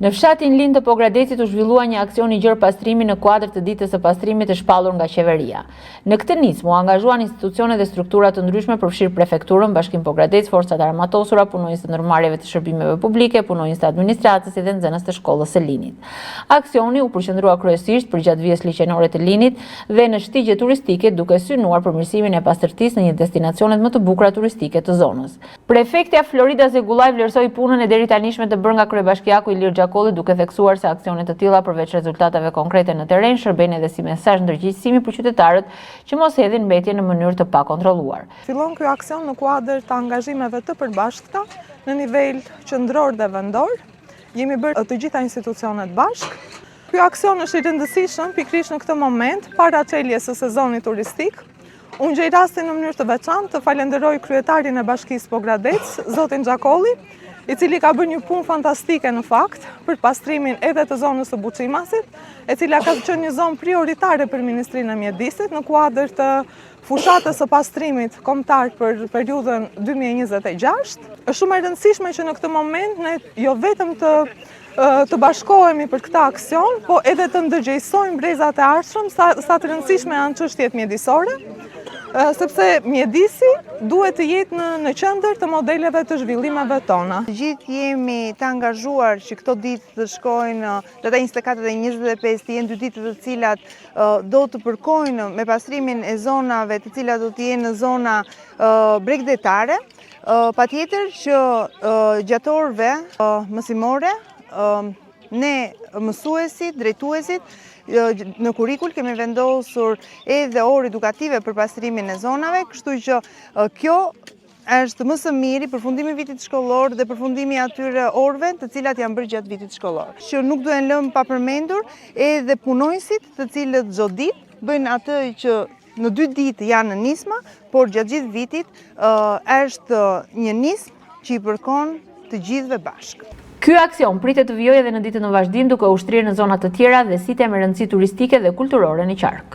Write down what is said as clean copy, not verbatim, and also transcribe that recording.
Në fshatin Lind të Pogradecit u zhvillua një aksion i gjerë pastrimi në kuadër të ditës së pastrimit të shpallur nga qeveria. Në këtë nismë u angazhuan institucione dhe struktura të ndryshme, përfshirë prefekturën, Bashkim Pogradec, forcat armatosura, punonjës të ndërmarrjeve të shërbimeve publike, punonjës të administratës dhe nxënës të shkollës së Linit. Aksioni u përqendrua kryesisht përgjatë vijës liçenore të Linit dhe në shtigje turistike, duke synuar përmirësimin e pastërtisë në një destinacionet më të bukura turistike të zonës. Prefektja Florida Zegullaj vlerësoi punën e deri tanishme të bërë nga kryebashkiaku Ilir Gjakolli, duke theksuar se aksionet të tilla përveç rezultateve konkrete në terren shërbejnë edhe si mesazh ndërgjegjësimi për qytetarët që mos hedhin mbetje në mënyrë të pakontrolluar. Fillon ky aksion në kuadër të angazhimeve të përbashkëta në nivel qendror dhe vendor. Jemi bërë të gjitha institucionet bashk. Ky aksion është i rëndësishëm pikërisht në këtë moment para çeljes së sezonit turistik. Unë gjej rastin në mënyrë të veçantë të falenderoj kryetarin e Bashkisë Pogradec, zotin Gjakolli, i cili ka bërë një punë fantastike në fakt për pastrimin edhe të zonës së Buçimasit, e cila ka qenë një zonë prioritare për Ministrinë e Mjedisit në kuadër të fushatës së pastrimit kombëtar për periudhën 2026. Është shumë e rëndësishme që në këtë moment ne jo vetëm të bashkohemi për këtë aksion, po edhe të ndërgjegjësojmë brezat e ardhshëm, sa të rëndësishme janë çështjet mjedisore, sepse mjedisi duhet të jetë në qendër të modeleve të zhvillimeve tona. Të gjithë jemi të angazhuar që këto ditë të shkojnë, data 24 dhe 25 të jenë 2 ditë të cilat do të përkojnë me pastrimin e zonave të cilat do të jenë në zona bregdetare. Patjetër që gjatorëve mësimore, ne mësuesit, drejtuesit, në kurikull kemi vendosur edhe orë edukative për pastrimin e zonave, kështu që kjo është më së miri përfundimi vitit shkollor dhe përfundimi atyre orëve të cilat janë bërë gjatë vitit shkollor. Që nuk duhen lëmë pa përmendur edhe punonjësit të cilët çdo ditë bëjnë atë që në 2 ditë janë në nisma, por gjatë gjithë vitit është një nismë që i përkon të gjithëve bashkë. Ky aksion pritet të vijojë edhe në ditën e vazhdim, duke ushtrirë në zona të tjera dhe sitja me rëndësi turistike dhe kulturore në qark.